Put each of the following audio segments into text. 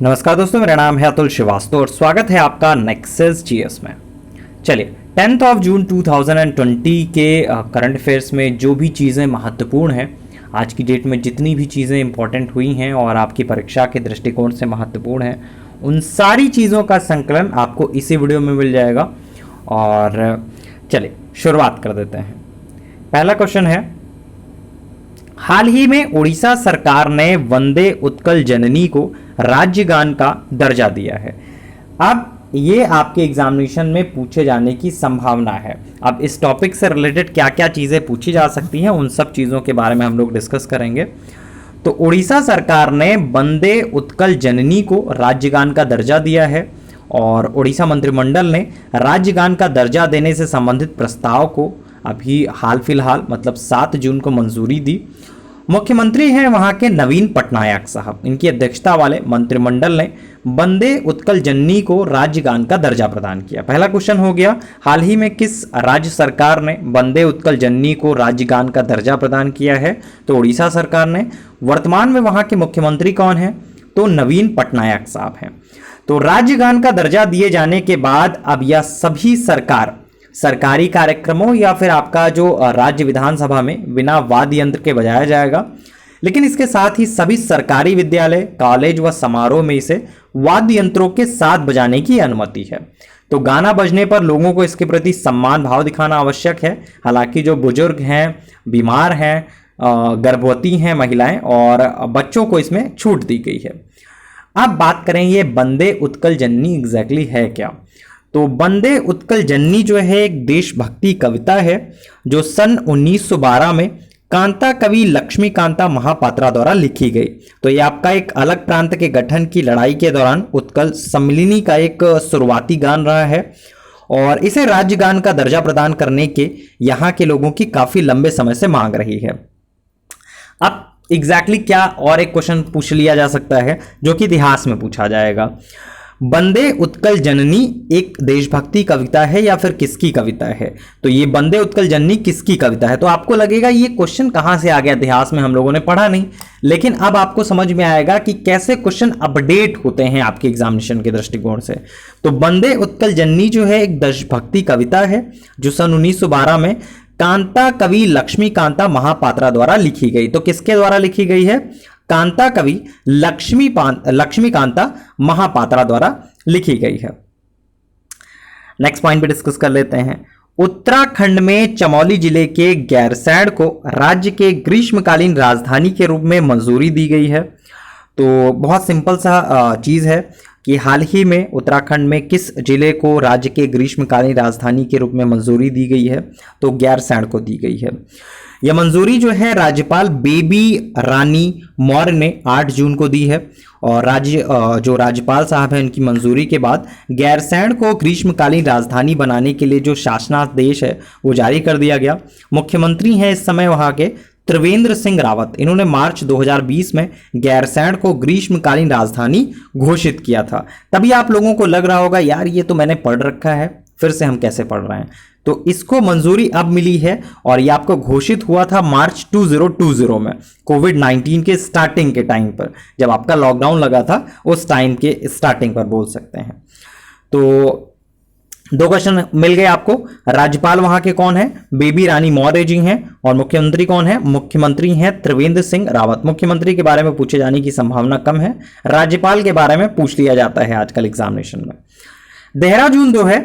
नमस्कार दोस्तों, मेरा नाम है अतुल श्रीवास्तव और स्वागत है आपका नेक्सस जीएस में। चलिए, 10 जून 2020 के करंट अफेयर्स में जो भी चीज़ें महत्वपूर्ण हैं, आज की डेट में जितनी भी चीज़ें इंपॉर्टेंट हुई हैं और आपकी परीक्षा के दृष्टिकोण से महत्वपूर्ण हैं, उन सारी चीज़ों का संकलन आपको इसी वीडियो में मिल जाएगा। और चलिए शुरुआत कर देते हैं। पहला क्वेश्चन है, हाल ही में उड़ीसा सरकार ने वंदे उत्कल जननी को राज्यगान का दर्जा दिया है। अब ये आपके एग्जामिनेशन में पूछे जाने की संभावना है। अब इस टॉपिक से रिलेटेड क्या क्या चीज़ें पूछी जा सकती हैं, उन सब चीज़ों के बारे में हम लोग डिस्कस करेंगे। तो उड़ीसा सरकार ने वंदे उत्कल जननी को राज्यगान का दर्जा दिया है और उड़ीसा मंत्रिमंडल ने राज्यगान का दर्जा देने से संबंधित प्रस्ताव को अभी हाल फिलहाल मतलब 7 जून को मंजूरी दी। मुख्यमंत्री हैं वहां के नवीन पटनायक साहब, इनकी अध्यक्षता वाले मंत्रिमंडल ने वंदे उत्कल जननी को राज्यगान का दर्जा प्रदान किया। पहला क्वेश्चन हो गया, हाल ही में किस राज्य सरकार ने वंदे उत्कल जननी को राज्यगान का दर्जा प्रदान किया है? तो उड़ीसा सरकार ने। वर्तमान में वहां के मुख्यमंत्री कौन है? तो नवीन पटनायक साहब हैं। तो राज्यगान का दर्जा दिए जाने के बाद अब यह सभी सरकारी कार्यक्रमों या फिर आपका जो राज्य विधानसभा में बिना वाद्य यंत्र के बजाया जाएगा। लेकिन इसके साथ ही सभी सरकारी विद्यालय, कॉलेज व समारोह में इसे वाद्य यंत्रों के साथ बजाने की अनुमति है। तो गाना बजने पर लोगों को इसके प्रति सम्मान भाव दिखाना आवश्यक है। हालांकि जो बुजुर्ग हैं, बीमार हैं, गर्भवती हैं महिलाएं और बच्चों को इसमें छूट दी गई है। अब बात करें ये वंदे उत्कल जननी एग्जैक्टली है क्या? तो वंदे उत्कल जननी जो है एक देशभक्ति कविता है जो सन 1912 में कांता कवि लक्ष्मीकांता महापात्रा द्वारा लिखी गई। तो ये आपका एक अलग प्रांत के गठन की लड़ाई के दौरान उत्कल सम्मिलनी का एक शुरुआती गान रहा है और इसे राज्यगान का दर्जा प्रदान करने के यहाँ के लोगों की काफी लंबे समय से मांग रही है। अब एग्जैक्टली क्या और एक क्वेश्चन पूछ लिया जा सकता है जो कि इतिहास में पूछा जाएगा, वंदे उत्कल जननी एक देशभक्ति कविता है या फिर किसकी कविता है? तो ये वंदे उत्कल जननी किसकी कविता है? तो आपको लगेगा ये क्वेश्चन कहां से आ गया, इतिहास में हम लोगों ने पढ़ा नहीं। लेकिन अब आपको समझ में आएगा कि कैसे क्वेश्चन अपडेट होते हैं आपके एग्जामिनेशन के दृष्टिकोण से। तो वंदे उत्कल जननी जो है एक देशभक्ति कविता है जो सन 1912 में कांता कवि लक्ष्मीकांता महापात्रा द्वारा लिखी गई। तो किसके द्वारा लिखी गई है? कांता कवि लक्ष्मीकांता महापात्रा द्वारा लिखी गई है। नेक्स्ट पॉइंट पे डिस्कस कर लेते हैं। उत्तराखंड में चमोली जिले के गैरसैंण को राज्य के ग्रीष्मकालीन राजधानी के रूप में मंजूरी दी गई है। तो बहुत सिंपल सा चीज है कि हाल ही में उत्तराखंड में किस जिले को राज्य के ग्रीष्मकालीन राजधानी के रूप में मंजूरी दी गई है? तो गैरसैंण को दी गई है। यह मंजूरी जो है राज्यपाल बेबी रानी मौर्य ने 8 जून को दी है और जो राज्यपाल साहब हैं उनकी मंजूरी के बाद गैरसैंण को ग्रीष्मकालीन राजधानी बनाने के लिए जो शासनादेश है वो जारी कर दिया गया। मुख्यमंत्री हैं इस समय वहां के त्रिवेंद्र सिंह रावत। इन्होंने मार्च 2020 में गैरसैंण को ग्रीष्मकालीन राजधानी घोषित किया था। तभी आप लोगों को लग रहा होगा यार ये तो मैंने पढ़ रखा है, फिर से हम कैसे पढ़ रहे हैं। तो इसको मंजूरी अब मिली है और ये आपको घोषित हुआ था मार्च 2020 में, कोविड-19 के स्टार्टिंग के टाइम पर, जब आपका लॉकडाउन लगा था उस टाइम के स्टार्टिंग पर बोल सकते हैं। तो 2 क्वेश्चन मिल गए आपको। राज्यपाल वहां के कौन है? बेबी रानी मौर्य जी हैं। और मुख्यमंत्री कौन है? मुख्यमंत्री हैं त्रिवेंद्र सिंह रावत। मुख्यमंत्री के बारे में पूछे जाने की संभावना कम है, राज्यपाल के बारे में पूछ लिया जाता है आजकल एग्जामिनेशन में। देहरादून जो है,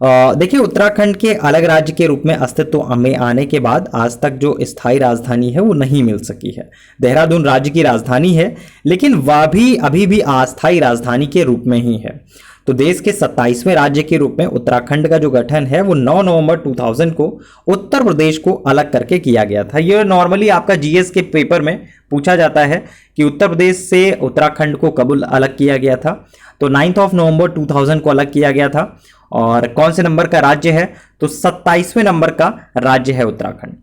देखिए उत्तराखंड के अलग राज्य के रूप में अस्तित्व में आने के बाद आज तक जो स्थायी राजधानी है वो नहीं मिल सकी है। देहरादून राज्य की राजधानी है लेकिन वह भी अभी भी अस्थायी राजधानी के रूप में ही है। तो देश के 27वें राज्य के रूप में उत्तराखंड का जो गठन है वो 9 नवंबर 2000 को उत्तर प्रदेश को अलग करके किया गया था। ये नॉर्मली आपका जीएस के पेपर में पूछा जाता है कि उत्तर प्रदेश से उत्तराखंड को कब अलग किया गया था। तो 9 नवंबर 2000 को अलग किया गया था। और कौन से नंबर का राज्य है? तो 27वें नंबर का राज्य है उत्तराखंड।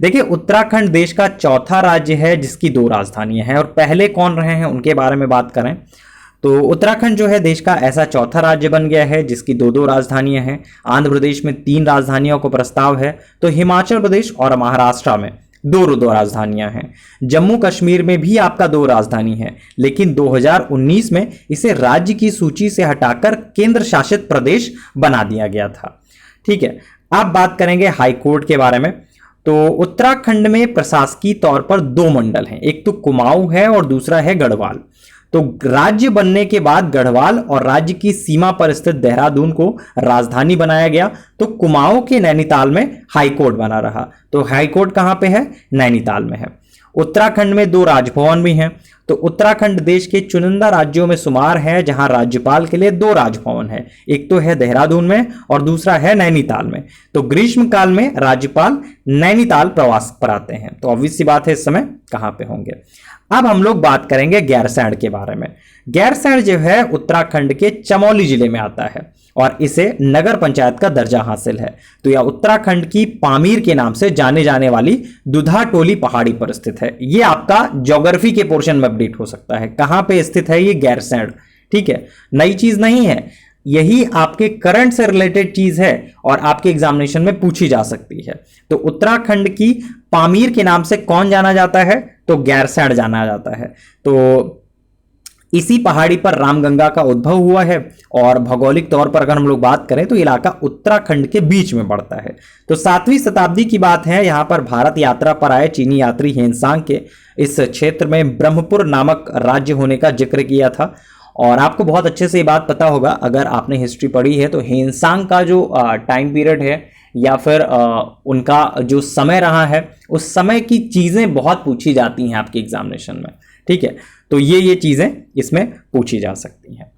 देखिए उत्तराखंड देश का चौथा राज्य है जिसकी 2 राजधानियां हैं। और पहले कौन रहे हैं उनके बारे में बात करें तो उत्तराखंड जो है देश का ऐसा चौथा राज्य बन गया है जिसकी 2-2 राजधानियां हैं। आंध्र प्रदेश में 3 राजधानियों को प्रस्ताव है। तो हिमाचल प्रदेश और महाराष्ट्र में दो राजधानियां हैं। जम्मू कश्मीर में भी आपका 2 राजधानी है, लेकिन 2019 में इसे राज्य की सूची से हटाकर केंद्र शासित प्रदेश बना दिया गया था। ठीक है, अब बात करेंगे हाई कोर्ट के बारे में। तो उत्तराखंड में प्रशासकीय तौर पर 2 मंडल हैं, एक तो कुमाऊं है और दूसरा है गढ़वाल। तो राज्य बनने के बाद गढ़वाल और राज्य की सीमा पर स्थित देहरादून को राजधानी बनाया गया। तो कुमाऊं के नैनीताल में हाई कोर्ट बना रहा। तो हाई कोर्ट कहां पे है? नैनीताल में है। उत्तराखंड में 2 राजभवन भी हैं। तो उत्तराखंड देश के चुनिंदा राज्यों में शुमार है जहां राज्यपाल के लिए 2 राजभवन है, एक तो है देहरादून में और दूसरा है नैनीताल में। तो ग्रीष्मकाल में राज्यपाल नैनीताल प्रवास पर आते हैं। तो ऑब्वियस सी बात है इस समय कहां पे होंगे। अब हम लोग बात करेंगे गैरसैंण के बारे में। गैरसैंण जो है उत्तराखंड के चमोली जिले में आता है और इसे नगर पंचायत का दर्जा हासिल है। तो यह उत्तराखंड की पामीर के नाम से जाने जाने वाली दुधाटोली पहाड़ी पर स्थित है। यह आपका ज्योग्राफी के पोर्शन में अपडेट हो सकता है। कहां पे स्थित है ये गैरसैंण? ठीक है, नई चीज नहीं है, यही आपके करंट से रिलेटेड चीज है और आपके एग्जामिनेशन में पूछी जा सकती है। तो उत्तराखंड की पामीर के नाम से कौन जाना जाता है? तो गैरसैंण जाना जाता है। तो इसी पहाड़ी पर रामगंगा का उद्भव हुआ है और भौगोलिक तौर पर अगर हम लोग बात करें तो इलाका उत्तराखंड के बीच में पड़ता है। तो 7वीं शताब्दी की बात है, यहां पर भारत यात्रा पर आए चीनी यात्री हेनसांग के इस क्षेत्र में ब्रह्मपुर नामक राज्य होने का जिक्र किया था। और आपको बहुत अच्छे से ये बात पता होगा अगर आपने हिस्ट्री पढ़ी है, तो हेनसांग का जो टाइम पीरियड है या फिर उनका जो समय रहा है, उस समय की चीज़ें बहुत पूछी जाती हैं आपके एग्जामिनेशन में। ठीक है, तो ये चीज़ें इसमें पूछी जा सकती हैं।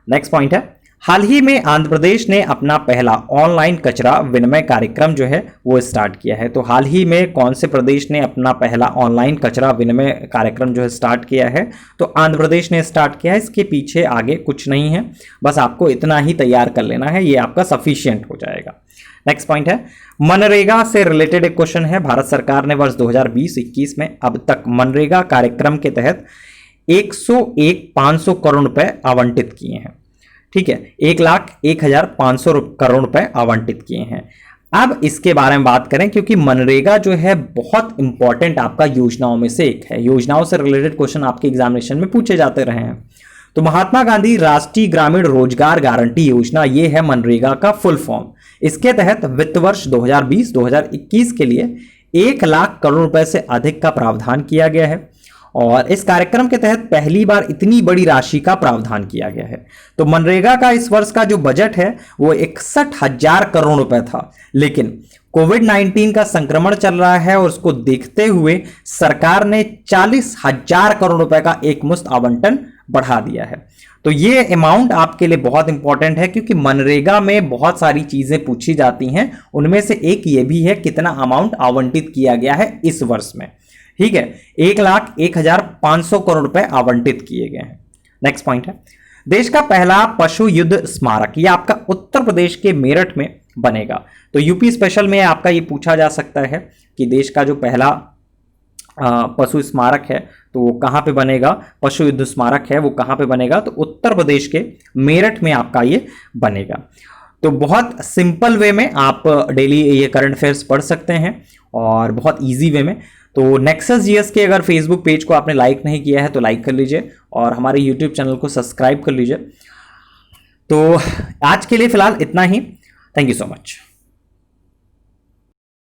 नेक्स्ट पॉइंट है, हाल ही में आंध्र प्रदेश ने अपना पहला ऑनलाइन कचरा विनिमय कार्यक्रम जो है वो स्टार्ट किया है। तो हाल ही में कौन से प्रदेश ने अपना पहला ऑनलाइन कचरा विनिमय कार्यक्रम जो है स्टार्ट किया है? तो आंध्र प्रदेश ने स्टार्ट किया है। इसके पीछे आगे कुछ नहीं है, बस आपको इतना ही तैयार कर लेना है, ये आपका सफिशियंट हो जाएगा। नेक्स्ट पॉइंट है, मनरेगा से रिलेटेड एक क्वेश्चन है। भारत सरकार ने वर्ष 2020-21 में अब तक मनरेगा कार्यक्रम के तहत 101,500 करोड़ रुपए आवंटित किए हैं। ठीक है, 1,01,500 करोड़ रुपए आवंटित किए हैं। अब इसके बारे में बात करें, क्योंकि मनरेगा जो है बहुत इंपॉर्टेंट आपका योजनाओं में से एक है। योजनाओं से रिलेटेड क्वेश्चन आपके एग्जामिनेशन में पूछे जाते रहे हैं। तो महात्मा गांधी राष्ट्रीय ग्रामीण रोजगार गारंटी योजना, ये है मनरेगा का फुल फॉर्म। इसके तहत वित्त वर्ष 2020-2021 के लिए 1 लाख करोड़ रुपए से अधिक का प्रावधान किया गया है और इस कार्यक्रम के तहत पहली बार इतनी बड़ी राशि का प्रावधान किया गया है। तो मनरेगा का इस वर्ष का जो बजट है वो 61,000 करोड़ रुपए था, लेकिन कोविड-19 का संक्रमण चल रहा है और उसको देखते हुए सरकार ने 40,000 करोड़ रुपए का एक मुश्त आवंटन बढ़ा दिया है। तो ये अमाउंट आपके लिए बहुत इंपॉर्टेंट है, क्योंकि मनरेगा में बहुत सारी चीजें पूछी जाती हैं, उनमें से एक ये भी है कितना अमाउंट आवंटित किया गया है इस वर्ष में। ठीक है, 1,01,500 करोड़ रुपए आवंटित किए गए हैं। नेक्स्ट पॉइंट है, देश का पहला पशु युद्ध स्मारक, ये आपका उत्तर प्रदेश के मेरठ में बनेगा। तो यूपी स्पेशल में आपका ये पूछा जा सकता है कि देश का जो पहला पशु स्मारक है तो वो कहाँ पे बनेगा, पशु युद्ध स्मारक है वो कहाँ पे बनेगा? तो उत्तर प्रदेश के मेरठ में आपका ये बनेगा। तो बहुत सिंपल वे में आप डेली ये करंट अफेयर्स पढ़ सकते हैं और बहुत इजी वे में। तो नेक्सस जीएस के अगर फेसबुक पेज को आपने लाइक नहीं किया है तो लाइक कर लीजिए और हमारे यूट्यूब चैनल को सब्सक्राइब कर लीजिए। तो आज के लिए फिलहाल इतना ही। Thank you so much.